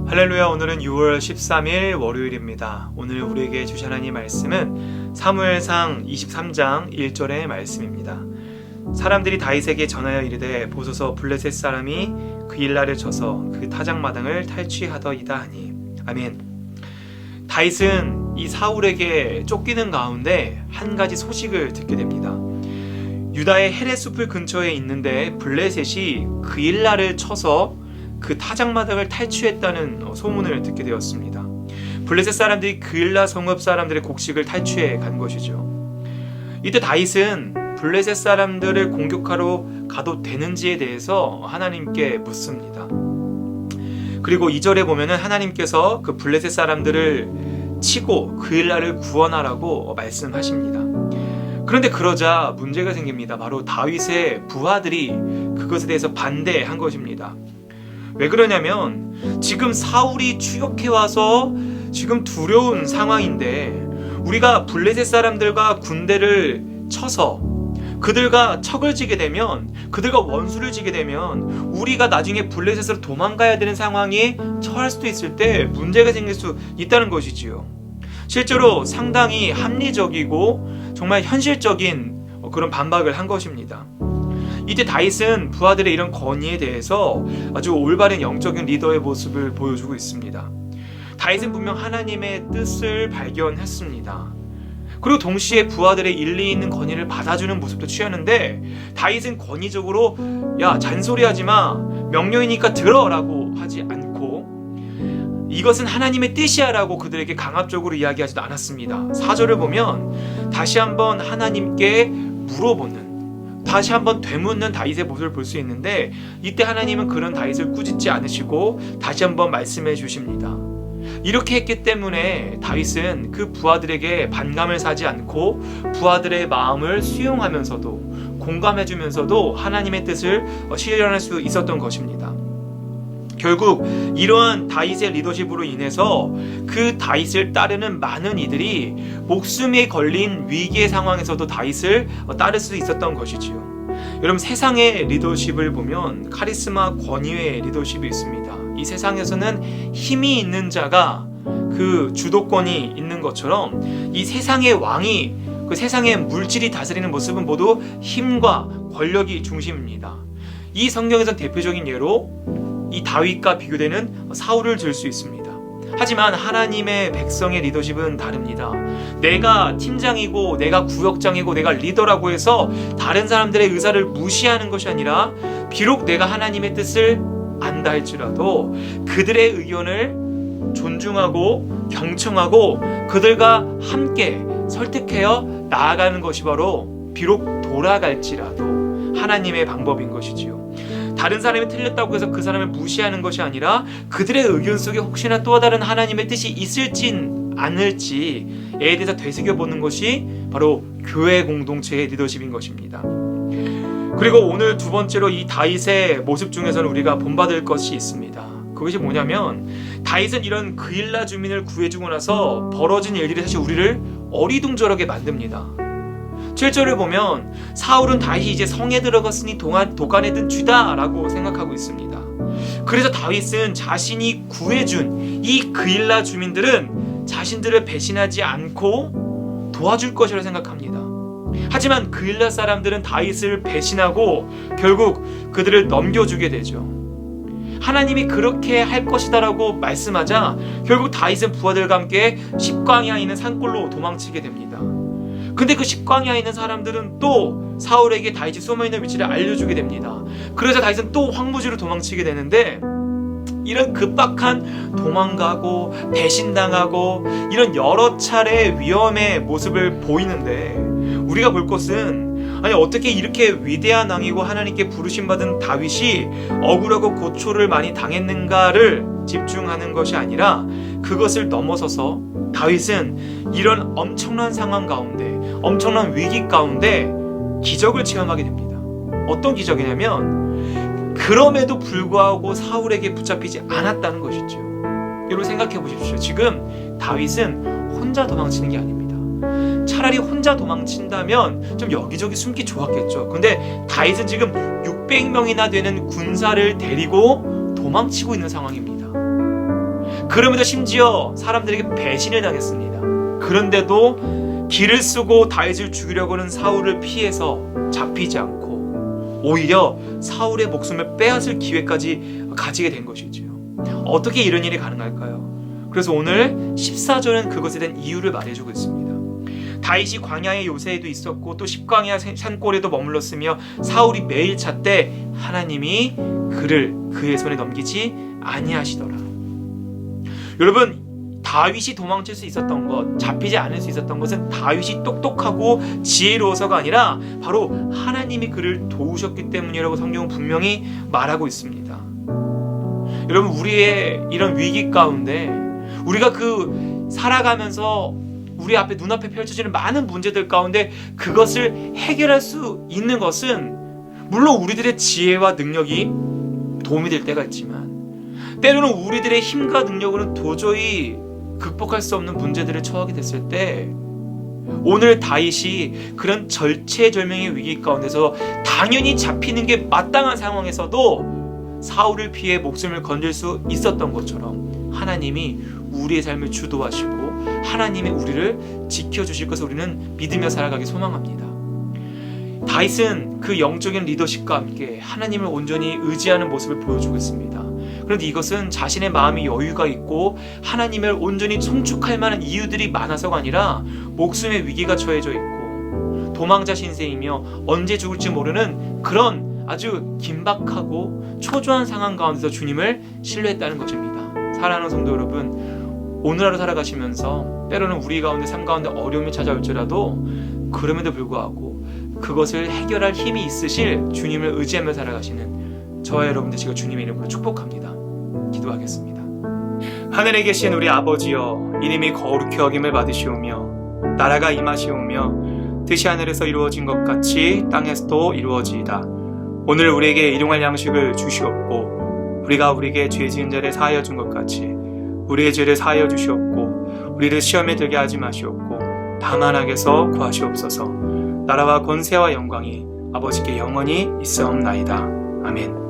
할렐루야. 오늘은 6월 13일 월요일입니다. 오늘 우리에게 주신 하나님 말씀은 사무엘상 23장 1절의 말씀입니다. 사람들이 다윗에게 전하여 이르되 보소서 블레셋 사람이 그일라를 쳐서 그 타작마당을 탈취하더이다 하니. 아멘. 다윗은 이 사울에게 쫓기는 가운데 한 가지 소식을 듣게 됩니다. 유다의 헤레숲을 근처에 있는데 블레셋이 그일라를 쳐서 그 타작마당을 탈취했다는 소문을 듣게 되었습니다. 블레셋 사람들이 그일라 성읍 사람들의 곡식을 탈취해 간 것이죠. 이때 다윗은 블레셋 사람들을 공격하러 가도 되는지에 대해서 하나님께 묻습니다. 그리고 2절에 보면은 하나님께서 그 블레셋 사람들을 치고 그일라를 구원하라고 말씀하십니다. 그런데 그러자 문제가 생깁니다. 바로 다윗의 부하들이 그것에 대해서 반대한 것입니다. 왜 그러냐면 지금 사울이 추격해와서 지금 두려운 상황인데 우리가 블레셋 사람들과 군대를 쳐서 그들과 척을 지게 되면, 그들과 원수를 지게 되면 우리가 나중에 블레셋으로 도망가야 되는 상황에 처할 수도 있을 때 문제가 생길 수 있다는 것이지요. 실제로 상당히 합리적이고 정말 현실적인 그런 반박을 한 것입니다. 이때 다윗은 부하들의 이런 건의에 대해서 아주 올바른 영적인 리더의 모습을 보여주고 있습니다. 다윗은 분명 하나님의 뜻을 발견했습니다. 그리고 동시에 부하들의 일리 있는 건의를 받아주는 모습도 취하는데 다윗은 권위적으로 야 잔소리하지 마, 명령이니까 들어라고 하지 않고 이것은 하나님의 뜻이야 라고 그들에게 강압적으로 이야기하지도 않았습니다. 4절을 보면 다시 한번 하나님께 물어보는, 다시 한번 되묻는 다윗의 모습을 볼 수 있는데 이때 하나님은 그런 다윗을 꾸짖지 않으시고 다시 한번 말씀해 주십니다. 이렇게 했기 때문에 다윗은 그 부하들에게 반감을 사지 않고 부하들의 마음을 수용하면서도 공감해 주면서도 하나님의 뜻을 실현할 수 있었던 것입니다. 결국 이러한 다윗의 리더십으로 인해서 그 다윗을 따르는 많은 이들이 목숨에 걸린 위기의 상황에서도 다윗을 따를 수 있었던 것이지요. 여러분, 세상의 리더십을 보면 카리스마, 권위의 리더십이 있습니다. 이 세상에서는 힘이 있는 자가 그 주도권이 있는 것처럼 이 세상의 왕이, 그 세상의 물질이 다스리는 모습은 모두 힘과 권력이 중심입니다. 이 성경에선 대표적인 예로 이 다윗과 비교되는 사울을 들 수 있습니다. 하지만 하나님의 백성의 리더십은 다릅니다. 내가 팀장이고 내가 구역장이고 내가 리더라고 해서 다른 사람들의 의사를 무시하는 것이 아니라 비록 내가 하나님의 뜻을 안다 할지라도 그들의 의견을 존중하고 경청하고 그들과 함께 설득하여 나아가는 것이 바로 비록 돌아갈지라도 하나님의 방법인 것이지요. 다른 사람이 틀렸다고 해서 그 사람을 무시하는 것이 아니라 그들의 의견 속에 혹시나 또 다른 하나님의 뜻이 있을진 않을지에 대해서 되새겨보는 것이 바로 교회 공동체의 리더십인 것입니다. 그리고 오늘 두 번째로 이 다윗의 모습 중에서는 우리가 본받을 것이 있습니다. 그것이 뭐냐면 다윗은 이런 그일라 주민을 구해주고 나서 벌어진 일들이 사실 우리를 어리둥절하게 만듭니다. 7절을 보면 사울은 다윗이 이제 성에 들어갔으니 도간에 든 쥐다 라고 생각하고 있습니다. 그래서 다윗은 자신이 구해준 이 그일라 주민들은 자신들을 배신하지 않고 도와줄 것이라 생각합니다. 하지만 그일라 사람들은 다윗을 배신하고 결국 그들을 넘겨주게 되죠. 하나님이 그렇게 할 것이다 라고 말씀하자 결국 다윗은 부하들과 함께 십광야에 있는 산골로 도망치게 됩니다. 근데 그 십광야에 있는 사람들은 또 사울에게 다윗이 숨어있는 위치를 알려주게 됩니다. 그래서 다윗은 또 황무지로 도망치게 되는데 이런 급박한 도망가고 배신당하고 이런 여러 차례 위험의 모습을 보이는데 우리가 볼 것은 아니 어떻게 이렇게 위대한 왕이고 하나님께 부르심받은 다윗이 억울하고 고초를 많이 당했는가를 집중하는 것이 아니라 그것을 넘어서서 다윗은 이런 엄청난 상황 가운데, 엄청난 위기 가운데 기적을 체험하게 됩니다. 어떤 기적이냐면 그럼에도 불구하고 사울에게 붙잡히지 않았다는 것이죠. 여러분 생각해 보십시오. 지금 다윗은 혼자 도망치는 게 아닙니다. 차라리 혼자 도망친다면 좀 여기저기 숨기 좋았겠죠. 근데 다윗은 지금 600명이나 되는 군사를 데리고 도망치고 있는 상황입니다. 그럼에도 심지어 사람들에게 배신을 당했습니다. 그런데도 길을 쓰고 다윗을 죽이려고 하는 사울을 피해서 잡히지 않고 오히려 사울의 목숨을 빼앗을 기회까지 가지게 된 것이죠. 어떻게 이런 일이 가능할까요? 그래서 오늘 14절은 그것에 대한 이유를 말해주고 있습니다. 다윗이 광야의 요새에도 있었고 또 십광야 산골에도 머물렀으며 사울이 매일 찾되 하나님이 그를 그의 손에 넘기지 아니하시더라. 여러분, 다윗이 도망칠 수 있었던 것, 잡히지 않을 수 있었던 것은 다윗이 똑똑하고 지혜로워서가 아니라 바로 하나님이 그를 도우셨기 때문이라고 성경은 분명히 말하고 있습니다. 여러분, 우리의 이런 위기 가운데 우리가 살아가면서 우리 앞에 눈앞에 펼쳐지는 많은 문제들 가운데 그것을 해결할 수 있는 것은 물론 우리들의 지혜와 능력이 도움이 될 때가 있지만 때로는 우리들의 힘과 능력으로는 도저히 극복할 수 없는 문제들을 처하게 됐을 때 오늘 다윗이 그런 절체절명의 위기 가운데서 당연히 잡히는 게 마땅한 상황에서도 사울을 피해 목숨을 건질 수 있었던 것처럼 하나님이 우리의 삶을 주도하시고 하나님이 우리를 지켜주실 것을 우리는 믿으며 살아가기 소망합니다. 다윗은 그 영적인 리더십과 함께 하나님을 온전히 의지하는 모습을 보여주고 있습니다. 그런데 이것은 자신의 마음이 여유가 있고 하나님을 온전히 송축할 만한 이유들이 많아서가 아니라 목숨의 위기가 처해져 있고 도망자 신세이며 언제 죽을지 모르는 그런 아주 긴박하고 초조한 상황 가운데서 주님을 신뢰했다는 것입니다. 사랑하는 성도 여러분, 오늘 하루 살아가시면서 때로는 우리 가운데 삶 가운데 어려움이 찾아올지라도 그럼에도 불구하고 그것을 해결할 힘이 있으실 주님을 의지하며 살아가시는 저와 여러분들 제가 주님의 이름으로 축복합니다. 기도하겠습니다. 하늘에 계신 우리 아버지여, 이름이 거룩히 여김을 받으시오며 나라가 임하시오며 뜻이 하늘에서 이루어진 것 같이 땅에서도 이루어지이다. 오늘 우리에게 일용할 양식을 주시옵고 우리가 우리에게 죄 지은 자를 사하여 준 것 같이 우리의 죄를 사하여 주시옵고 우리를 시험에 들게 하지 마시옵고 다만 악에서 구하시옵소서. 나라와 권세와 영광이 아버지께 영원히 있사옵나이다. 아멘.